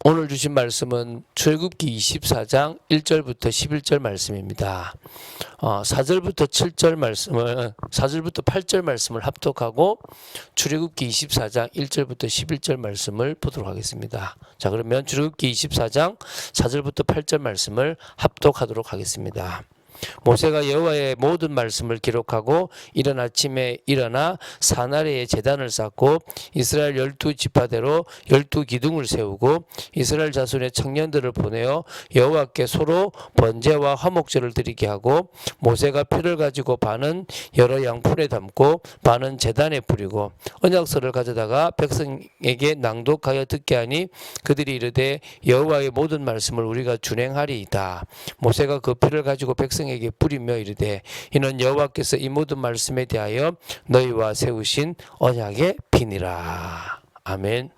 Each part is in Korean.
오늘 주신 말씀은 출애굽기 24장 1절부터 11절 말씀입니다. 4절부터 7절 말씀을 4절부터 8절 말씀을 합독하고 출애굽기 24장 1절부터 11절 말씀을 보도록 하겠습니다. 자, 그러면 출애굽기 24장 4절부터 8절 말씀을 합독하도록 하겠습니다. 모세가 여호와의 모든 말씀을 기록하고 이른 아침에 일어나 사나리에 제단을 쌓고 이스라엘 12지파대로 12기둥을 세우고 이스라엘 자손의 청년들을 보내어 여호와께 소로 번제와 화목제를 드리게 하고 모세가 피를 가지고 반은 여러 양푼에 담고 반은 제단에 뿌리고 언약서를 가져다가 백성에게 낭독하여 듣게 하니 그들이 이르되 여호와의 모든 말씀을 우리가 준행하리이다. 모세가 그 피를 가지고 백성에게 뿌리며 이르되 이는 여호와께서 이 모든 말씀에 대하여 너희와 세우신 언약의 피니라. 아멘.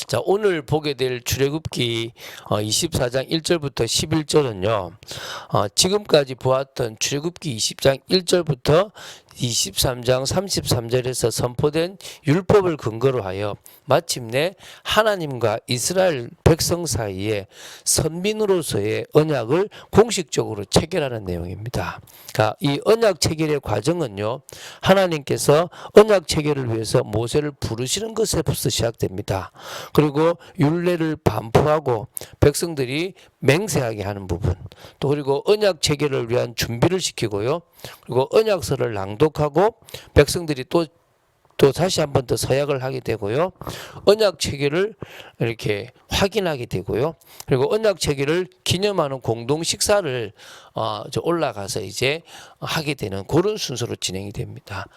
자, 오늘 보게 될 출애굽기 24장 1절부터 11절은요. 지금까지 보았던 출애굽기 20장 1절부터 23장 33절에서 선포된 율법을 근거로 하여 마침내 하나님과 이스라엘 백성 사이에 선민으로서의 언약을 공식적으로 체결하는 내용입니다. 그러니까 이 언약 체결의 과정은요, 하나님께서 언약 체결을 위해서 모세를 부르시는 것에부터 시작됩니다. 그리고 율례를 반포하고 백성들이 맹세하게 하는 부분, 또 그리고 언약 체결을 위한 준비를 시키고요, 그리고 언약서를 낭독하고 백성들이 또 다시 한 번 더 서약을 하게 되고요, 언약 체결을 이렇게 확인하게 되고요, 그리고 언약 체결을 기념하는 공동 식사를 올라가서 이제 하게 되는 그런 순서로 진행이 됩니다.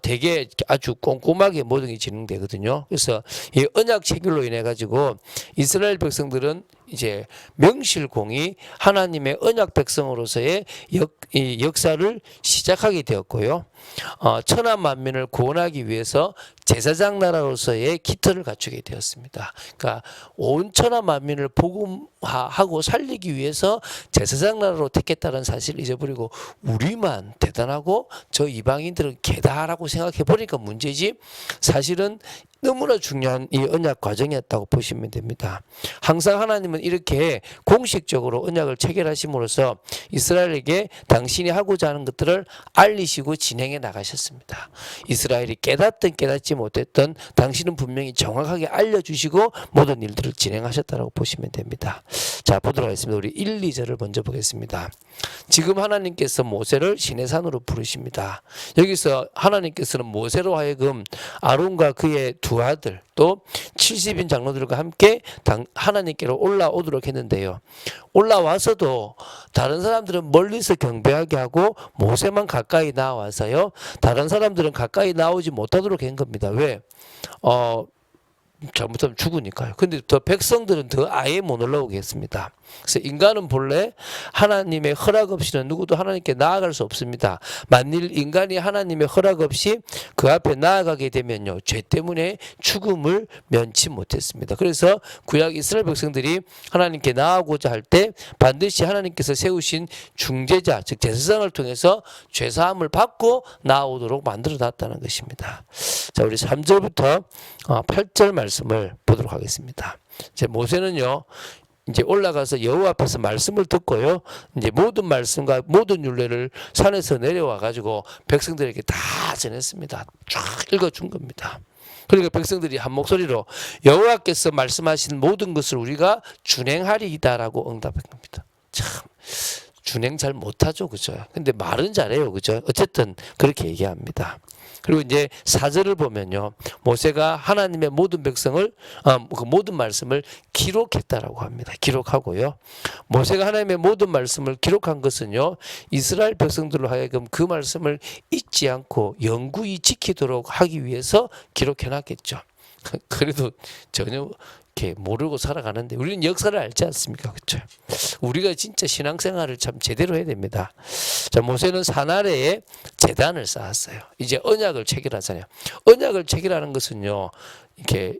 되게 아주 꼼꼼하게 모든 게 진행되거든요. 그래서 이 언약 체결로 인해 가지고 이스라엘 백성들은 이제 명실공히 하나님의 언약 백성으로서의 역사를 시작하게 되었고요. 천하 만민을 구원하기 위해서 제사장 나라로서의 기틀을 갖추게 되었습니다. 그러니까 온 천하 만민을 복음화하고 살리기 위해서 제사장 나라로 택했다는 사실을 잊어버리고 우리만 대단하고 저 이방인들은 개다라고 생각해 보니까 문제지, 사실은 너무나 중요한 이 언약 과정이었다고 보시면 됩니다. 항상 하나님은 이렇게 공식적으로 언약을 체결하심으로써 이스라엘에게 당신이 하고자 하는 것들을 알리시고 진행해 나가셨습니다. 이스라엘이 깨닫든 깨닫지 못했던 당신은 분명히 정확하게 알려주시고 모든 일들을 진행하셨다고 보시면 됩니다. 자, 보도록 하겠습니다. 우리 1, 2절을 먼저 보겠습니다. 지금 하나님께서 모세를 시내산으로 부르십니다. 여기서 하나님께서는 모세로 하여금 아론과 그의 두 아들 또 70인 장로들과 함께 하나님께로 올라오도록 했는데요. 올라와서도 다른 사람들은 멀리서 경배하게 하고 모세만 가까이 나와서요, 다른 사람들은 가까이 나오지 못하도록 한 겁니다. 왜? 잘못하면 죽으니까요. 근데 더 백성들은 더 아예 못 올라오게 했습니다. 그래서 인간은 본래 하나님의 허락 없이는 누구도 하나님께 나아갈 수 없습니다. 만일 인간이 하나님의 허락 없이 그 앞에 나아가게 되면요, 죄 때문에 죽음을 면치 못했습니다. 그래서 구약 이스라엘 백성들이 하나님께 나아가고자 할 때 반드시 하나님께서 세우신 중재자, 즉 제사장을 통해서 죄사함을 받고 나아오도록 만들어 놨다는 것입니다. 자, 우리 3절부터 8절 말씀을 보도록 하겠습니다. 이제 모세는요, 이제 올라가서 여호와 앞에서 말씀을 듣고요, 이제 모든 말씀과 모든 율례를 산에서 내려와 가지고 백성들에게 다 전했습니다. 쫙 읽어준 겁니다. 그러니까 백성들이 한 목소리로 여호와께서 말씀하신 모든 것을 우리가 준행하리이다라고 응답한 겁니다. 참 준행 잘 못하죠, 그죠? 근데 말은 잘해요, 그죠? 어쨌든 그렇게 얘기합니다. 그리고 이제 4절을 보면요, 모세가 하나님의 모든 백성을 그 모든 말씀을 기록했다라고 합니다. 기록하고요, 모세가 하나님의 모든 말씀을 기록한 것은요, 이스라엘 백성들로 하여금 그 말씀을 잊지 않고 영구히 지키도록 하기 위해서 기록해놨겠죠. 그래도 전혀 이렇게 모르고 살아가는데 우리는 역사를 알지 않습니까? 그렇죠? 우리가 진짜 신앙생활을 참 제대로 해야 됩니다. 자, 모세는 사나리에 제단을 쌓았어요. 이제 언약을 체결하잖아요. 언약을 체결하는 것은요, 이렇게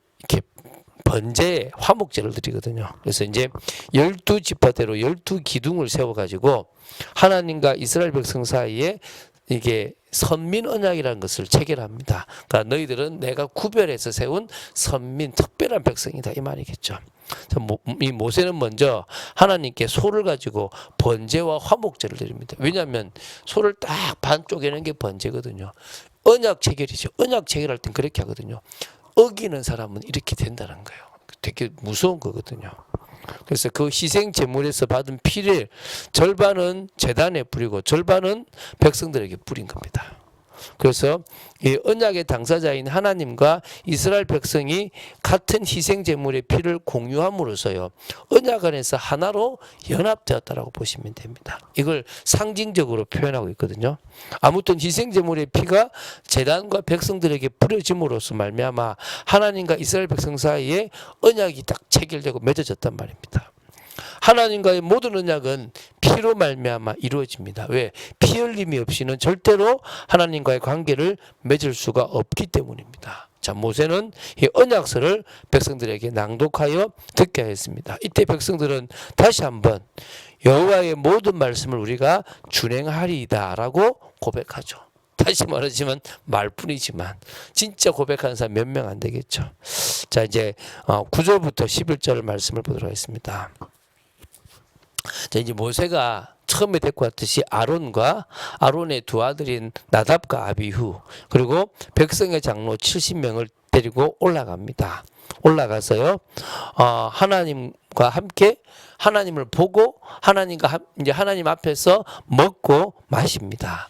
번제 화목제를 드리거든요. 그래서 이제 12지파대로 12기둥을 세워가지고 하나님과 이스라엘 백성 사이에 이게 선민 언약이라는 것을 체결합니다. 그러니까 너희들은 내가 구별해서 세운 선민 특별한 백성이다 이 말이겠죠. 이 모세는 먼저 하나님께 소를 가지고 번제와 화목제를 드립니다. 왜냐하면 소를 딱 반 쪼개는 게 번제거든요. 언약 체결이죠. 언약 체결할 땐 그렇게 하거든요. 어기는 사람은 이렇게 된다는 거예요. 되게 무서운 거거든요. 그래서 그 희생 제물에서 받은 피를 절반은 제단에 뿌리고 절반은 백성들에게 뿌린 겁니다. 그래서 이 언약의 당사자인 하나님과 이스라엘 백성이 같은 희생 제물의 피를 공유함으로써요 언약 안에서 하나로 연합되었다라고 보시면 됩니다. 이걸 상징적으로 표현하고 있거든요. 아무튼 희생 제물의 피가 제단과 백성들에게 뿌려짐으로써 말미암아 하나님과 이스라엘 백성 사이에 언약이 딱 체결되고 맺어졌단 말입니다. 하나님과의 모든 언약은 피로 말미암아 이루어집니다. 왜? 피 흘림이 없이는 절대로 하나님과의 관계를 맺을 수가 없기 때문입니다. 자, 모세는 이 언약서를 백성들에게 낭독하여 듣게 하였습니다. 이때 백성들은 다시 한번 여호와의 모든 말씀을 우리가 준행하리이다라고 고백하죠. 다시 말하지만 말뿐이지만 진짜 고백하는 사람 몇 명 안 되겠죠. 자, 이제 9절부터 11절 말씀을 보도록 하겠습니다. 자, 이제 모세가 처음에 데리고 왔듯이 아론의 두 아들인 나답과 아비후 그리고 백성의 장로 70명을 데리고 올라갑니다. 올라가서요 하나님과 함께 하나님을 보고 이제 하나님 앞에서 먹고 마십니다.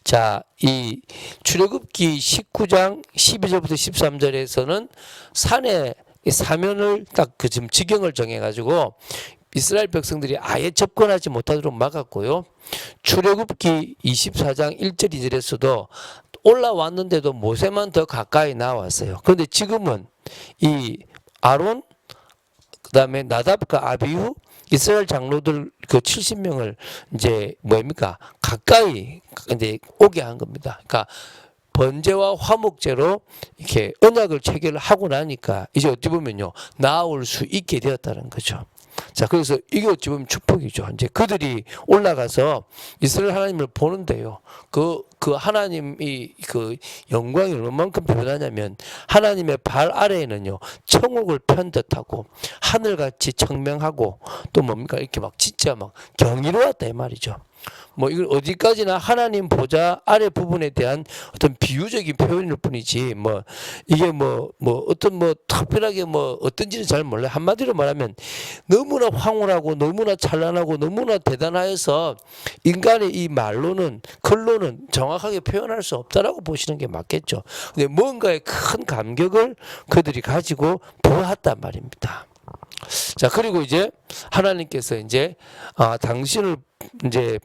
자, 이 출애굽기 19장 12절부터 13절에서는 산에 사면을 딱 그 지금 지경을 정해가지고 이스라엘 백성들이 아예 접근하지 못하도록 막았고요. 출애굽기 24장 1절 2절에서도 올라왔는데도 모세만 더 가까이 나왔어요. 그런데 지금은 이 아론 그다음에 나답과 아비후 이스라엘 장로들 그 70명을 이제 가까이 이제 오게 한 겁니다. 그러니까 번제와 화목제로 이렇게 언약을 체결하고 나니까 이제 어찌 보면요 나올 수 있게 되었다는 거죠. 자, 그래서 이게 어찌 보면 축복이죠. 이제 그들이 올라가서 이스라엘 하나님을 보는데요. 그 하나님이 그 영광이 얼마만큼 변하냐면 하나님의 발 아래에는요 천국을 편 듯하고 하늘같이 청명하고 또 이렇게 막 진짜 막 경이로웠다 이 말이죠. 이걸 어디까지나 하나님 보좌 아래 부분에 대한 어떤 비유적인 표현일 뿐이지 이게 어떤 특별하게 어떤지는 잘 몰라요. 한마디로 말하면 너무나 황홀하고 너무나 찬란하고 너무나 대단하여서 인간의 이 말로는 글로는 정확하게 표현할 수 없다라고 보시는 게 맞겠죠. 근데 뭔가의 큰 감격을 그들이 가지고 보았단 말입니다. 자, 그리고 이제 하나님께서 이제 당신을 이제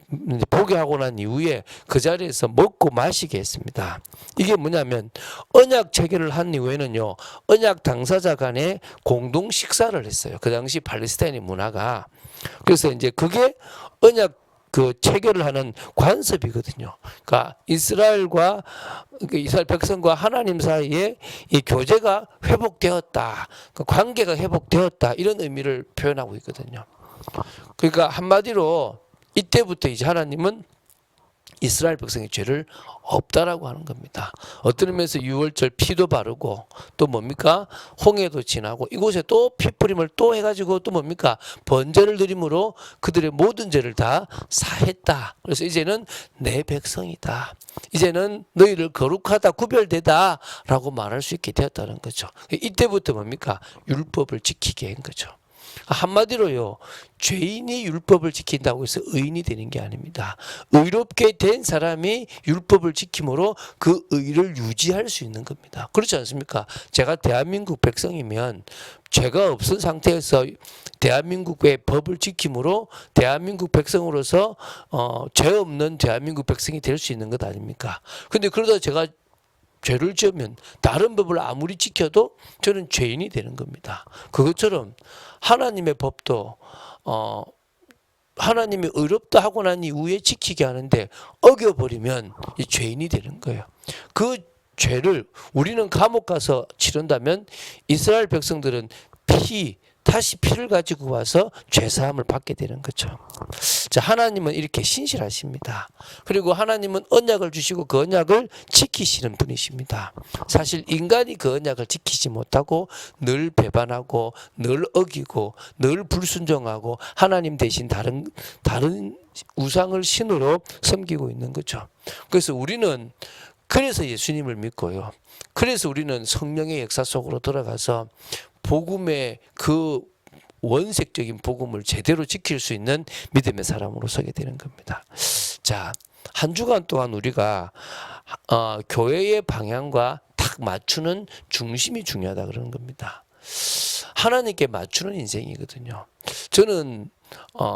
보게 하고 난 이후에 그 자리에서 먹고 마시게 했습니다. 이게 뭐냐면 언약 체결을 한 이후에는요 언약 당사자 간에 공동 식사를 했어요. 그 당시 팔레스타인의 문화가. 그래서 이제 그게 언약 그 체결을 하는 관습이거든요. 그러니까 이스라엘 백성과 하나님 사이에 이 교제가 회복되었다, 그 관계가 회복되었다 이런 의미를 표현하고 있거든요. 그러니까 한마디로 이때부터 이제 하나님은 이스라엘 백성의 죄를 없다라고 하는 겁니다. 어떤 의미에서 유월절 피도 바르고 또 홍해도 지나고 이곳에 또 피뿌림을 또 해가지고 또 번제를 드림으로 그들의 모든 죄를 다 사했다. 그래서 이제는 내 백성이다. 이제는 너희를 거룩하다 구별되다 라고 말할 수 있게 되었다는 거죠. 이때부터 율법을 지키게 한 거죠. 한마디로요 죄인이 율법을 지킨다고 해서 의인이 되는 게 아닙니다. 의롭게 된 사람이 율법을 지킴으로 그 의를 유지할 수 있는 겁니다. 그렇지 않습니까? 제가 대한민국 백성이면 죄가 없은 상태에서 대한민국의 법을 지킴으로 대한민국 백성으로서 죄 없는 대한민국 백성이 될 수 있는 것 아닙니까? 근데 그러다 제가 죄를 지으면 다른 법을 아무리 지켜도 저는 죄인이 되는 겁니다. 그것처럼 하나님의 법도 하나님이 의롭다 하고 난 이후에 지키게 하는데 어겨버리면 이 죄인이 되는 거예요. 그 죄를 우리는 감옥 가서 치른다면 이스라엘 백성들은 피, 다시 피를 가지고 와서 죄사함을 받게 되는 거죠. 자, 하나님은 이렇게 신실하십니다. 그리고 하나님은 언약을 주시고 그 언약을 지키시는 분이십니다. 사실 인간이 그 언약을 지키지 못하고 늘 배반하고 늘 어기고 늘 불순종하고 하나님 대신 다른 우상을 신으로 섬기고 있는 거죠. 그래서 우리는 그래서 예수님을 믿고요. 그래서 우리는 성령의 역사 속으로 들어가서 복음의 그 원색적인 복음을 제대로 지킬 수 있는 믿음의 사람으로 서게 되는 겁니다. 자, 한 주간 동안 우리가 교회의 방향과 딱 맞추는 중심이 중요하다 그러는 겁니다. 하나님께 맞추는 인생이거든요. 저는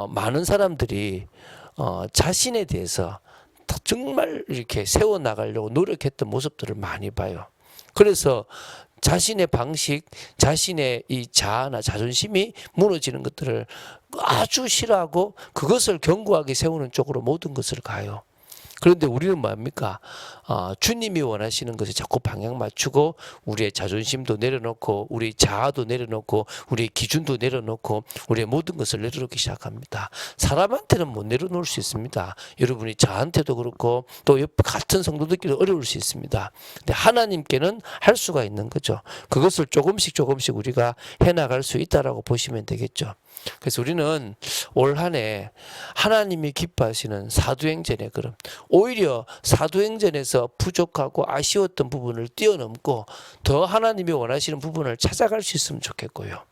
많은 사람들이 자신에 대해서 정말 이렇게 세워나가려고 노력했던 모습들을 많이 봐요. 그래서 자신의 방식, 자신의 이 자아나 자존심이 무너지는 것들을 아주 싫어하고 그것을 견고하게 세우는 쪽으로 모든 것을 가요. 그런데 우리는 뭡니까? 주님이 원하시는 것에 자꾸 방향 맞추고 우리의 자존심도 내려놓고 우리의 자아도 내려놓고 우리의 기준도 내려놓고 우리의 모든 것을 내려놓기 시작합니다. 사람한테는 못 내려놓을 수 있습니다. 여러분이 저한테도 그렇고 또 옆 같은 성도들끼리 어려울 수 있습니다. 근데 하나님께는 할 수가 있는 거죠. 그것을 조금씩 우리가 해나갈 수 있다라고 보시면 되겠죠. 그래서 우리는 올 한 해 하나님이 기뻐하시는 사도행전의 걸음, 오히려 사도행전에서 부족하고 아쉬웠던 부분을 뛰어넘고 더 하나님이 원하시는 부분을 찾아갈 수 있으면 좋겠고요.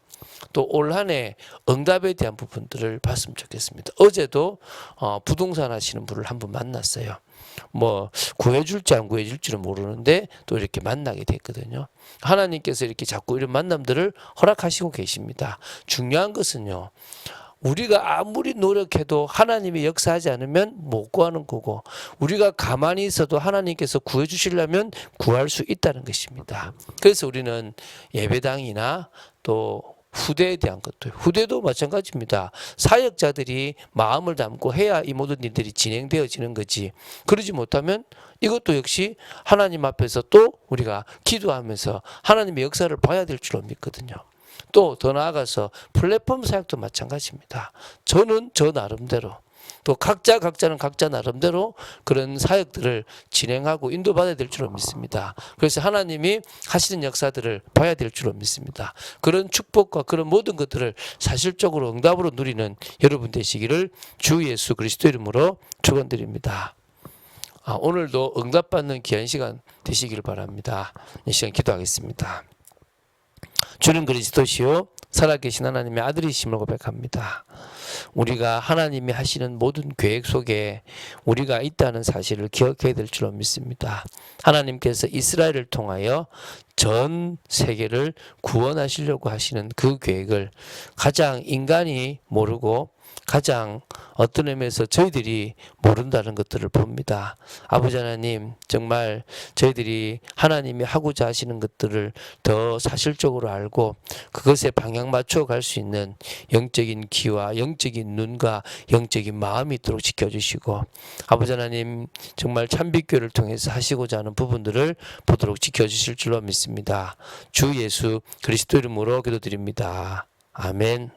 또 올 한 해 응답에 대한 부분들을 봤으면 좋겠습니다. 어제도 부동산 하시는 분을 한 분 만났어요. 뭐 구해줄지 안 구해줄지는 모르는데 또 이렇게 만나게 됐거든요. 하나님께서 이렇게 자꾸 이런 만남들을 허락하시고 계십니다. 중요한 것은요, 우리가 아무리 노력해도 하나님이 역사하지 않으면 못 구하는 거고, 우리가 가만히 있어도 하나님께서 구해주시려면 구할 수 있다는 것입니다. 그래서 우리는 예배당이나 또 후대에 대한 것도, 후대도 마찬가지입니다. 사역자들이 마음을 담고 해야 이 모든 일들이 진행되어지는 거지, 그러지 못하면 이것도 역시 하나님 앞에서 또 우리가 기도하면서 하나님의 역사를 봐야 될 줄로 믿거든요. 또 더 나아가서 플랫폼 사역도 마찬가지입니다. 저는 저 나름대로, 또 각자는 각자 나름대로 그런 사역들을 진행하고 인도받아야 될 줄로 믿습니다. 그래서 하나님이 하시는 역사들을 봐야 될 줄로 믿습니다. 그런 축복과 그런 모든 것들을 사실적으로 응답으로 누리는 여러분 되시기를 주 예수 그리스도 이름으로 축원드립니다. 오늘도 응답받는 귀한 시간 되시기를 바랍니다. 이 시간 기도하겠습니다. 주는 그리스도시요 살아계신 하나님의 아들이심을 고백합니다. 우리가 하나님이 하시는 모든 계획 속에 우리가 있다는 사실을 기억해야 될 줄로 믿습니다. 하나님께서 이스라엘을 통하여 전 세계를 구원하시려고 하시는 그 계획을 가장 인간이 모르고 가장 어떤 의미에서 저희들이 모른다는 것들을 봅니다. 아버지 하나님, 정말 저희들이 하나님이 하고자 하시는 것들을 더 사실적으로 알고 그것에 방향 맞춰 갈 수 있는 영적인 귀와 영적인 눈과 영적인 마음이 있도록 지켜주시고, 아버지 하나님 정말 참빛교를 통해서 하시고자 하는 부분들을 보도록 지켜주실 줄로 믿습니다. 주 예수 그리스도 이름으로 기도드립니다. 아멘.